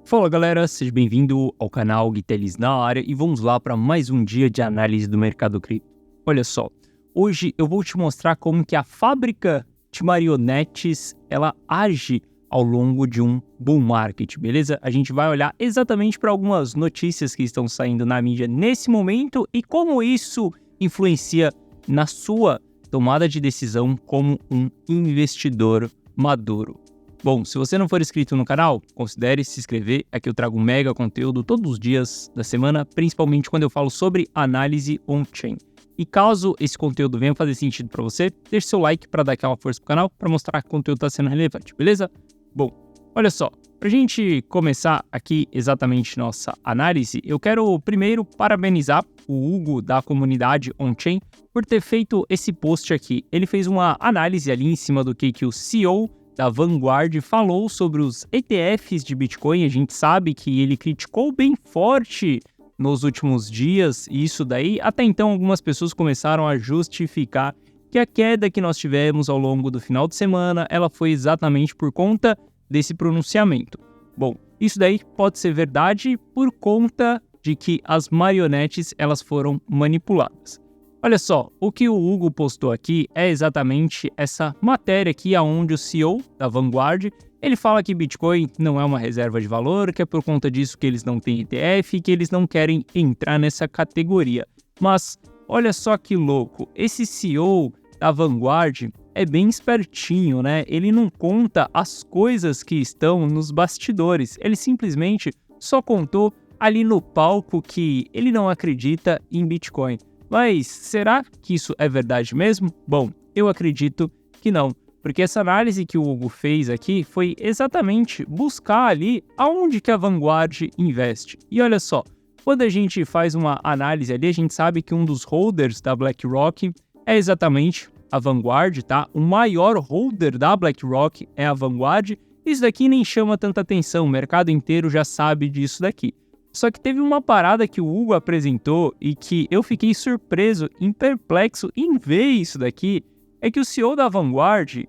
Fala galera, seja bem-vindo ao canal Guitelis na área e vamos lá para mais um dia de análise do mercado cripto. Olha só, hoje eu vou te mostrar como que a fábrica de marionetes ela age ao longo de um bull market, beleza? A gente vai olhar exatamente para algumas notícias que estão saindo na mídia nesse momento e como isso influencia na sua tomada de decisão como um investidor maduro. Bom, se você não for inscrito no canal, considere se inscrever, aqui eu trago mega conteúdo todos os dias da semana, principalmente quando eu falo sobre análise on-chain. E caso esse conteúdo venha fazer sentido para você, deixe seu like para dar aquela força pro canal, para mostrar que o conteúdo está sendo relevante, beleza? Bom, olha só, para a gente começar aqui exatamente nossa análise, eu quero primeiro parabenizar o Hugo da comunidade on-chain por ter feito esse post aqui. Ele fez uma análise ali em cima do que o CEO da Vanguard falou sobre os ETFs de Bitcoin. A gente sabe que ele criticou bem forte nos últimos dias isso daí. Até então, algumas pessoas começaram a justificar que a queda que nós tivemos ao longo do final de semana, ela foi exatamente por conta desse pronunciamento. Bom, isso daí pode ser verdade por conta de que as marionetes elas foram manipuladas. Olha só, o que o Hugo postou aqui é exatamente essa matéria aqui, onde o CEO da Vanguard, ele fala que Bitcoin não é uma reserva de valor, que é por conta disso que eles não têm ETF, que eles não querem entrar nessa categoria. Mas, olha só que louco, esse CEO da Vanguard é bem espertinho, né? Ele não conta as coisas que estão nos bastidores, ele simplesmente só contou ali no palco que ele não acredita em Bitcoin. Mas será que isso é verdade mesmo? Bom, eu acredito que não, porque essa análise que o Hugo fez aqui foi exatamente buscar ali aonde que a Vanguard investe. E olha só, quando a gente faz uma análise ali, a gente sabe que um dos holders da BlackRock é exatamente a Vanguard, tá? O maior holder da BlackRock é a Vanguard. Isso daqui nem chama tanta atenção, o mercado inteiro já sabe disso daqui. Só que teve uma parada que o Hugo apresentou e que eu fiquei surpreso e perplexo em ver isso daqui, é que o CEO da Vanguard,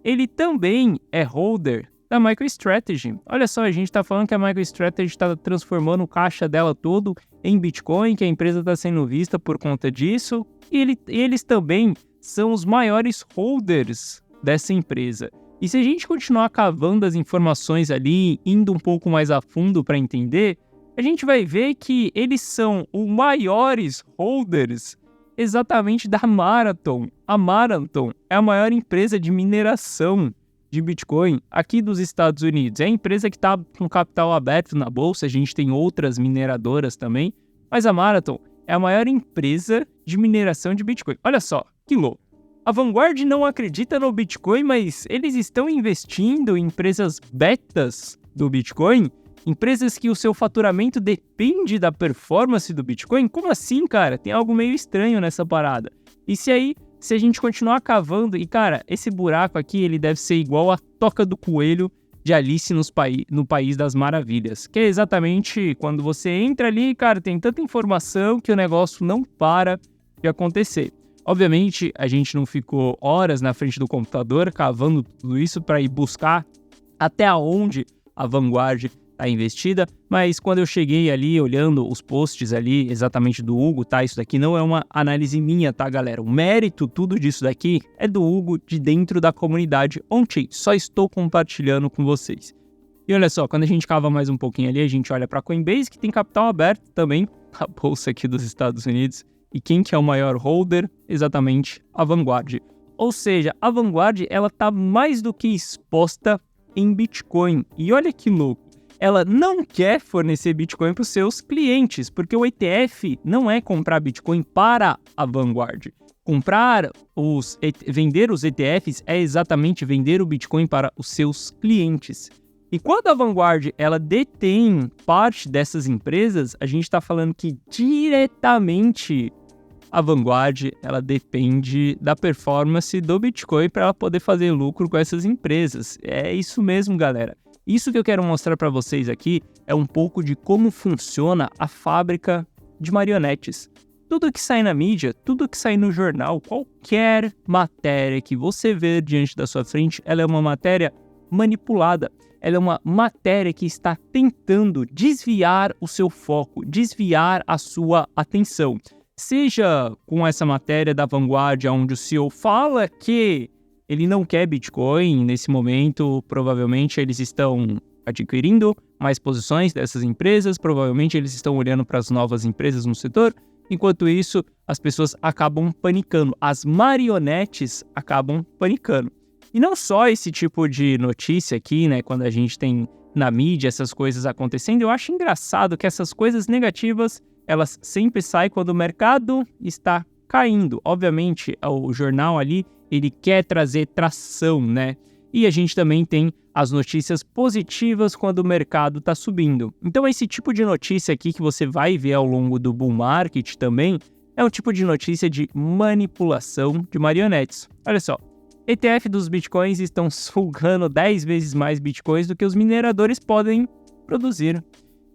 ele também é holder da MicroStrategy. Olha só, a gente está falando que a MicroStrategy está transformando o caixa dela todo em Bitcoin, que a empresa está sendo vista por conta disso, e eles também são os maiores holders dessa empresa. E se a gente continuar cavando as informações ali, indo um pouco mais a fundo para entender, a gente vai ver que eles são os maiores holders exatamente da Marathon. A Marathon é a maior empresa de mineração de Bitcoin aqui dos Estados Unidos. É a empresa que está com capital aberto na bolsa, a gente tem outras mineradoras também, mas a Marathon é a maior empresa de mineração de Bitcoin. Olha só, que louco. A Vanguard não acredita no Bitcoin, mas eles estão investindo em empresas betas do Bitcoin, empresas que o seu faturamento depende da performance do Bitcoin? Como assim, cara? Tem algo meio estranho nessa parada. E se a gente continuar cavando, e cara, esse buraco aqui, ele deve ser igual a toca do coelho de Alice no País das Maravilhas, que é exatamente quando você entra ali, cara, tem tanta informação que o negócio não para de acontecer. Obviamente, a gente não ficou horas na frente do computador cavando tudo isso para ir buscar até onde a Vanguard está investida, mas quando eu cheguei ali olhando os posts ali exatamente do Hugo, tá? Isso daqui não é uma análise minha, tá, galera? O mérito, tudo disso daqui é do Hugo de dentro da comunidade on-chain. Só estou compartilhando com vocês. E olha só, quando a gente cava mais um pouquinho ali, a gente olha para a Coinbase, que tem capital aberto também, a bolsa aqui dos Estados Unidos. E quem que é o maior holder? Exatamente a Vanguard. Ou seja, a Vanguard, ela tá mais do que exposta em Bitcoin. E olha que louco. Ela não quer fornecer Bitcoin para os seus clientes, porque o ETF não é comprar Bitcoin para a Vanguard. Vender os ETFs é exatamente vender o Bitcoin para os seus clientes. E quando a Vanguard ela detém parte dessas empresas, a gente está falando que diretamente a Vanguard ela depende da performance do Bitcoin para ela poder fazer lucro com essas empresas. É isso mesmo, galera. Isso que eu quero mostrar para vocês aqui é um pouco de como funciona a fábrica de marionetes. Tudo que sai na mídia, tudo que sai no jornal, qualquer matéria que você vê diante da sua frente, ela é uma matéria manipulada. ela é uma matéria que está tentando desviar o seu foco, desviar a sua atenção. Seja com essa matéria da Vanguard, onde o CEO fala que ele não quer Bitcoin nesse momento, provavelmente eles estão adquirindo mais posições dessas empresas, provavelmente eles estão olhando para as novas empresas no setor, enquanto isso as pessoas acabam panicando, as marionetes acabam panicando. E não só esse tipo de notícia aqui, né, quando a gente tem na mídia essas coisas acontecendo, eu acho engraçado que essas coisas negativas, elas sempre saem quando o mercado está caindo. Obviamente, o jornal ali, ele quer trazer tração, né? E a gente também tem as notícias positivas quando o mercado está subindo. Então, esse tipo de notícia aqui que você vai ver ao longo do bull market também é um tipo de notícia de manipulação de marionetes. Olha só, ETF dos bitcoins estão sugando 10 vezes mais bitcoins do que os mineradores podem produzir.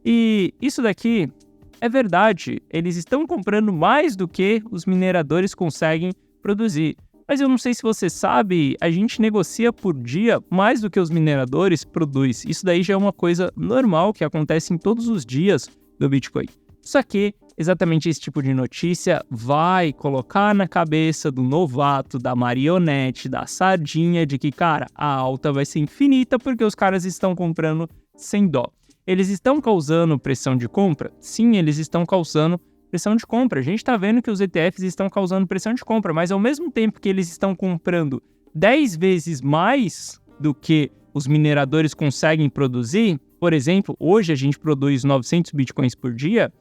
E isso daqui é verdade, eles estão comprando mais do que os mineradores conseguem produzir. Mas eu não sei se você sabe, a gente negocia por dia mais do que os mineradores produzem. Isso daí já é uma coisa normal que acontece em todos os dias do Bitcoin. Só que exatamente esse tipo de notícia vai colocar na cabeça do novato, da marionete, da sardinha, de que, cara, a alta vai ser infinita porque os caras estão comprando sem dó. Eles estão causando pressão de compra? Sim, eles estão causando pressão de compra. A gente está vendo que os ETFs estão causando pressão de compra, mas ao mesmo tempo que eles estão comprando 10 vezes mais do que os mineradores conseguem produzir, por exemplo, hoje a gente produz 900 bitcoins por dia,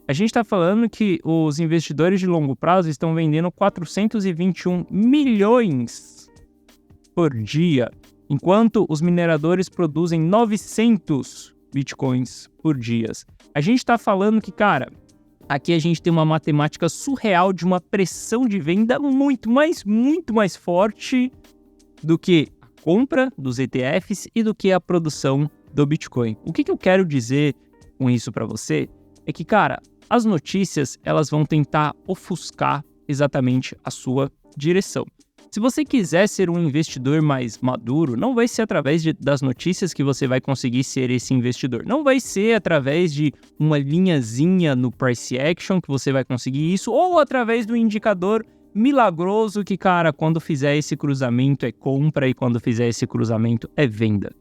a gente está falando que os investidores de longo prazo estão vendendo 421 milhões por dia, enquanto os mineradores produzem 900 bitcoins por dia. A gente está falando que, cara, aqui a gente tem uma matemática surreal de uma pressão de venda muito mais forte do que a compra dos ETFs e do que a produção do Bitcoin. O que eu quero dizer com isso para você é que, cara, as notícias elas vão tentar ofuscar exatamente a sua direção. Se você quiser ser um investidor mais maduro, não vai ser através das notícias que você vai conseguir ser esse investidor. Não vai ser através de uma linhazinha no price action que você vai conseguir isso, ou através do indicador milagroso que, cara, quando fizer esse cruzamento é compra e quando fizer esse cruzamento é venda.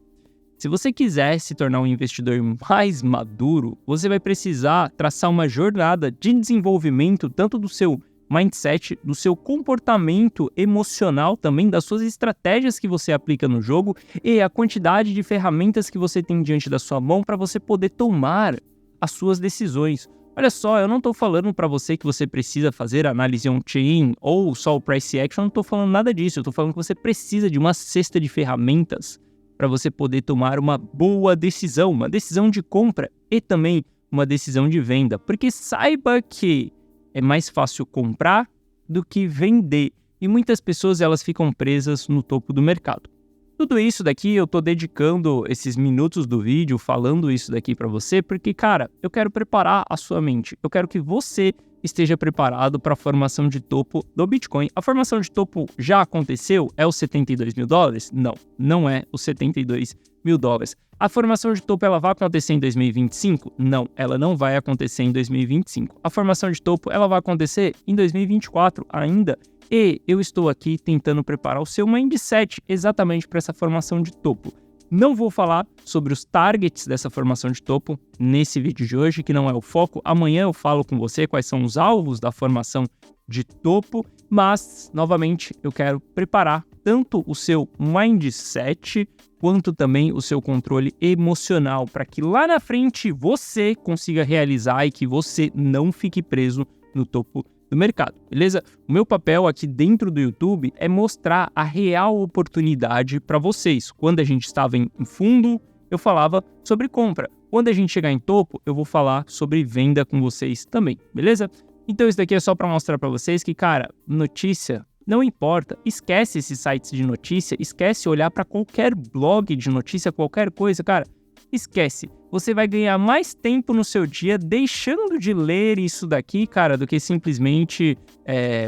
Se você quiser se tornar um investidor mais maduro, você vai precisar traçar uma jornada de desenvolvimento tanto do seu mindset, do seu comportamento emocional também, das suas estratégias que você aplica no jogo e a quantidade de ferramentas que você tem diante da sua mão para você poder tomar as suas decisões. Olha só, eu não estou falando para você que você precisa fazer análise on-chain ou só o price action, não estou falando nada disso, eu estou falando que você precisa de uma cesta de ferramentas para você poder tomar uma boa decisão, uma decisão de compra e também uma decisão de venda, porque saiba que é mais fácil comprar do que vender. E muitas pessoas elas ficam presas no topo do mercado. Tudo isso daqui eu tô dedicando esses minutos do vídeo falando isso daqui para você, porque, cara, eu quero preparar a sua mente. Eu quero que você esteja preparado para a formação de topo do Bitcoin. A formação de topo já aconteceu? É os 72 mil dólares? Não, não é os 72 mil dólares. A formação de topo ela vai acontecer em 2025? Não, ela não vai acontecer em 2025. A formação de topo ela vai acontecer em 2024 ainda. E eu estou aqui tentando preparar o seu mindset exatamente para essa formação de topo. Não vou falar sobre os targets dessa formação de topo nesse vídeo de hoje, que não é o foco. Amanhã eu falo com você quais são os alvos da formação de topo, mas, novamente, eu quero preparar tanto o seu mindset quanto também o seu controle emocional para que lá na frente você consiga realizar e que você não fique preso no topo do mercado, beleza? O meu papel aqui dentro do YouTube é mostrar a real oportunidade para vocês. Quando a gente estava em fundo, eu falava sobre compra. Quando a gente chegar em topo, eu vou falar sobre venda com vocês também, beleza? Então isso daqui é só para mostrar para vocês que, cara, notícia não importa. Esquece esses sites de notícia, esquece olhar para qualquer blog de notícia, qualquer coisa, cara. Esquece, você vai ganhar mais tempo no seu dia deixando de ler isso daqui, cara, do que simplesmente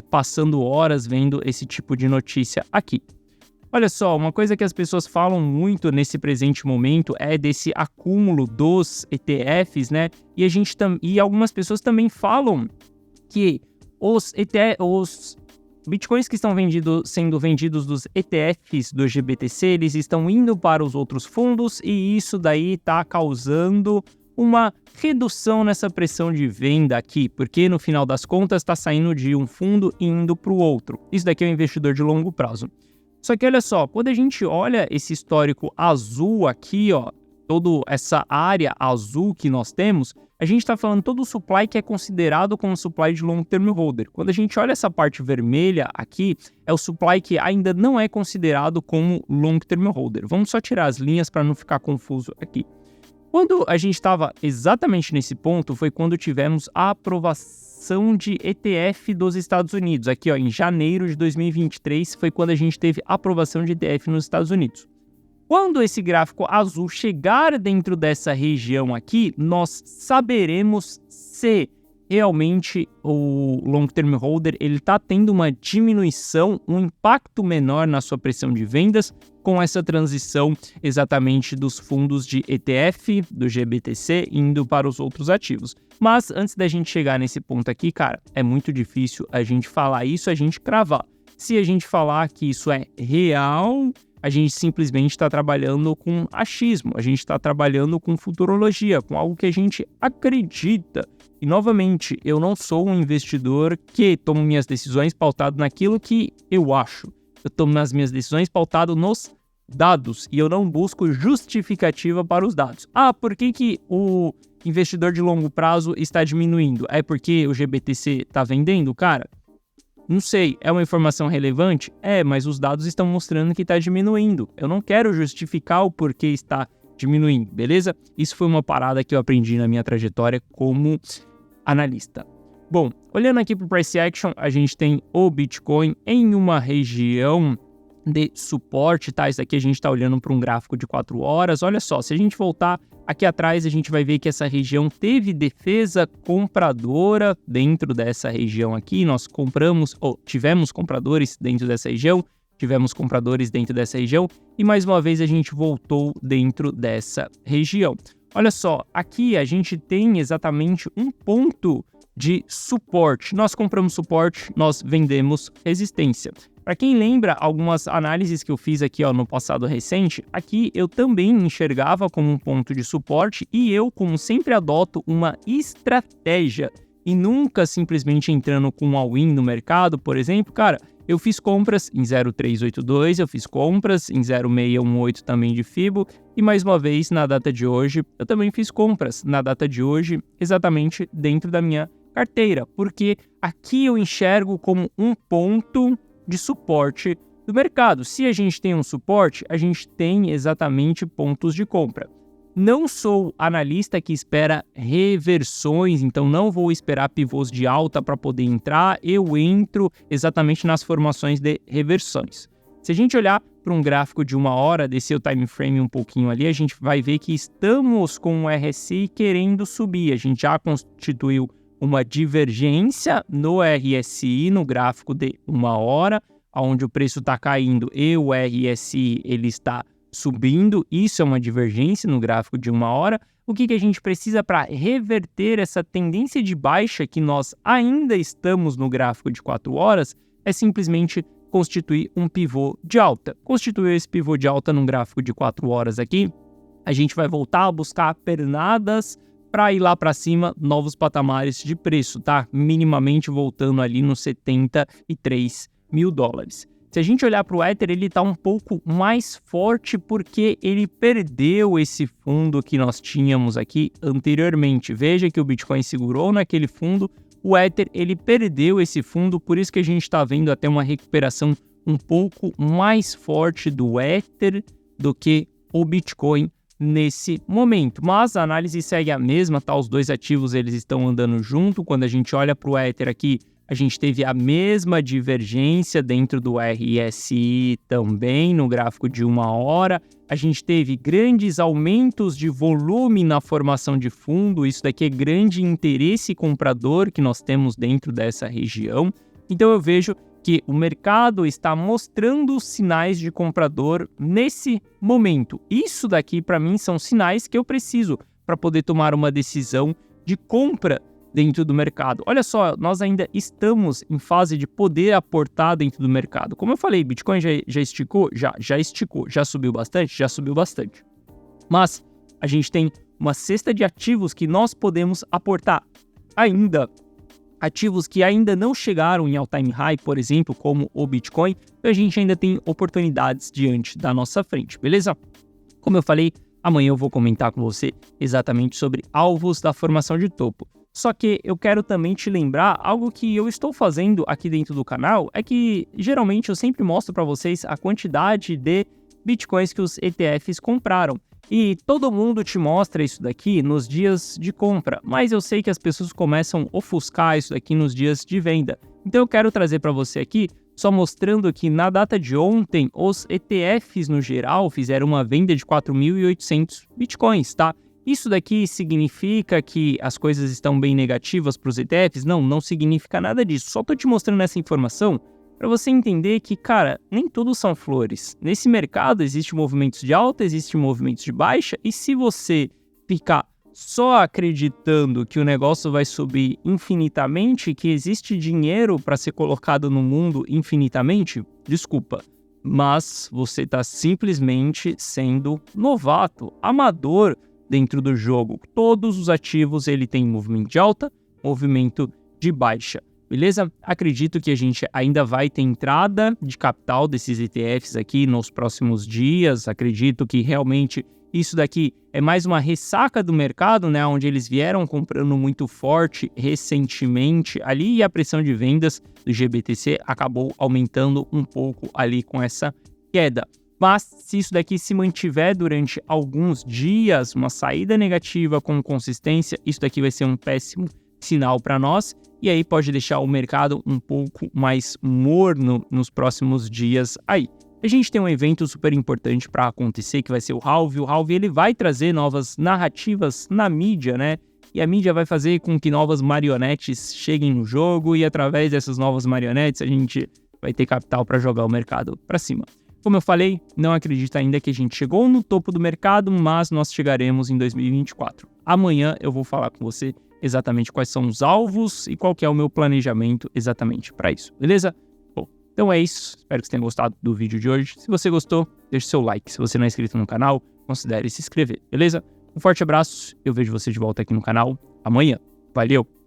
passando horas vendo esse tipo de notícia aqui. Olha só, uma coisa que as pessoas falam muito nesse presente momento é desse acúmulo dos ETFs, né? E algumas pessoas também falam que os bitcoins que estão sendo vendidos dos ETFs do GBTC, eles estão indo para os outros fundos e isso daí está causando uma redução nessa pressão de venda aqui, porque no final das contas está saindo de um fundo e indo para o outro. Isso daqui é um investidor de longo prazo. Só que olha só, quando a gente olha esse histórico azul aqui, ó, toda essa área azul que nós temos, a gente está falando todo o supply que é considerado como supply de long term holder. Quando a gente olha essa parte vermelha aqui, é o supply que ainda não é considerado como long term holder. Vamos só tirar as linhas para não ficar confuso aqui. Quando a gente estava exatamente nesse ponto, foi quando tivemos a aprovação de ETF dos Estados Unidos. Aqui, ó, em janeiro de 2023, foi quando a gente teve a aprovação de ETF nos Estados Unidos. Quando esse gráfico azul chegar dentro dessa região aqui, nós saberemos se realmente o long term holder ele está tendo uma diminuição, um impacto menor na sua pressão de vendas com essa transição exatamente dos fundos de ETF, do GBTC, indo para os outros ativos. Mas antes da gente chegar nesse ponto aqui, cara, é muito difícil a gente falar isso, a gente cravar. Se a gente falar que isso é real, a gente simplesmente está trabalhando com achismo, a gente está trabalhando com futurologia, com algo que a gente acredita. E, novamente, eu não sou um investidor que tomo minhas decisões pautado naquilo que eu acho. Eu tomo as minhas decisões pautado nos dados e eu não busco justificativa para os dados. Ah, por que o investidor de longo prazo está diminuindo? É porque o GBTC está vendendo? Cara, não sei, é uma informação relevante? É, mas os dados estão mostrando que está diminuindo. Eu não quero justificar o porquê está diminuindo, beleza? Isso foi uma parada que eu aprendi na minha trajetória como analista. Bom, olhando aqui para o Price Action, a gente tem o Bitcoin em uma região de suporte, tá? Isso aqui a gente está olhando para um gráfico de 4 horas. Olha só, se a gente voltar aqui atrás, a gente vai ver que essa região teve defesa compradora dentro dessa região aqui. Nós tivemos compradores dentro dessa região, e mais uma vez a gente voltou dentro dessa região. Olha só, aqui a gente tem exatamente um ponto de suporte. Nós compramos suporte, nós vendemos resistência. Para quem lembra algumas análises que eu fiz aqui no passado recente, aqui eu também enxergava como um ponto de suporte e eu, como sempre, adoto uma estratégia e nunca simplesmente entrando com um all-in no mercado, por exemplo, cara, eu fiz compras em 0,382, eu fiz compras em 0,618 também de FIBO e mais uma vez na data de hoje eu também fiz compras na data de hoje exatamente dentro da minha carteira, porque aqui eu enxergo como um ponto de suporte do mercado. Se a gente tem um suporte, a gente tem exatamente pontos de compra. Não sou analista que espera reversões, então não vou esperar pivôs de alta para poder entrar, eu entro exatamente nas formações de reversões. Se a gente olhar para um gráfico de 1 hora, descer o time frame um pouquinho ali, a gente vai ver que estamos com o RSI querendo subir, a gente já constituiu uma divergência no RSI, no gráfico de 1 hora, onde o preço está caindo e o RSI ele está subindo, isso é uma divergência no gráfico de 1 hora. O que a gente precisa para reverter essa tendência de baixa que nós ainda estamos no gráfico de 4 horas é simplesmente constituir um pivô de alta. Constituir esse pivô de alta num gráfico de 4 horas aqui, a gente vai voltar a buscar pernadas para ir lá para cima, novos patamares de preço, tá? Minimamente voltando ali nos 73 mil dólares. Se a gente olhar para o Ether, ele está um pouco mais forte porque ele perdeu esse fundo que nós tínhamos aqui anteriormente. Veja que o Bitcoin segurou naquele fundo, o Ether ele perdeu esse fundo, por isso que a gente está vendo até uma recuperação um pouco mais forte do Ether do que o Bitcoin nesse momento, mas a análise segue a mesma, tá? Os dois ativos eles estão andando junto. Quando a gente olha para o Ether aqui, a gente teve a mesma divergência dentro do RSI também, no gráfico de 1 hora. A gente teve grandes aumentos de volume na formação de fundo, isso daqui é grande interesse comprador que nós temos dentro dessa região. Então eu vejo que o mercado está mostrando sinais de comprador nesse momento. Isso daqui, para mim, são sinais que eu preciso para poder tomar uma decisão de compra dentro do mercado. Olha só, nós ainda estamos em fase de poder aportar dentro do mercado. Como eu falei, Bitcoin já esticou? Já esticou. Já subiu bastante? Já subiu bastante. Mas a gente tem uma cesta de ativos que nós podemos aportar ainda. Ativos que ainda não chegaram em all-time high, por exemplo, como o Bitcoin, a gente ainda tem oportunidades diante da nossa frente, beleza? Como eu falei, amanhã eu vou comentar com você exatamente sobre alvos da formação de topo. Só que eu quero também te lembrar algo que eu estou fazendo aqui dentro do canal, é que geralmente eu sempre mostro para vocês a quantidade de Bitcoins que os ETFs compraram. E todo mundo te mostra isso daqui nos dias de compra, mas eu sei que as pessoas começam a ofuscar isso daqui nos dias de venda. Então eu quero trazer para você aqui, só mostrando que na data de ontem, os ETFs no geral fizeram uma venda de 4.800 Bitcoins, tá? Isso daqui significa que as coisas estão bem negativas para os ETFs? Não significa nada disso. Só estou te mostrando essa informação para você entender que, cara, nem tudo são flores. Nesse mercado existem movimentos de alta, existem movimentos de baixa, e se você ficar só acreditando que o negócio vai subir infinitamente, que existe dinheiro para ser colocado no mundo infinitamente, desculpa, mas você está simplesmente sendo novato, amador dentro do jogo. Todos os ativos ele tem movimento de alta, movimento de baixa. Beleza? Acredito que a gente ainda vai ter entrada de capital desses ETFs aqui nos próximos dias. Acredito que realmente isso daqui é mais uma ressaca do mercado, né? Onde eles vieram comprando muito forte recentemente ali e a pressão de vendas do GBTC acabou aumentando um pouco ali com essa queda. Mas se isso daqui se mantiver durante alguns dias, uma saída negativa com consistência, isso daqui vai ser um péssimo sinal para nós. E aí pode deixar o mercado um pouco mais morno nos próximos dias aí. A gente tem um evento super importante para acontecer, que vai ser o Halvey. O Halvey ele vai trazer novas narrativas na mídia, né? E a mídia vai fazer com que novas marionetes cheguem no jogo e através dessas novas marionetes a gente vai ter capital para jogar o mercado para cima. Como eu falei, não acredito ainda que a gente chegou no topo do mercado, mas nós chegaremos em 2024. Amanhã eu vou falar com você exatamente quais são os alvos e qual que é o meu planejamento exatamente para isso, beleza? Bom, então é isso. Espero que você tenha gostado do vídeo de hoje. Se você gostou, deixe seu like. Se você não é inscrito no canal, considere se inscrever, beleza? Um forte abraço. Eu vejo você de volta aqui no canal amanhã. Valeu!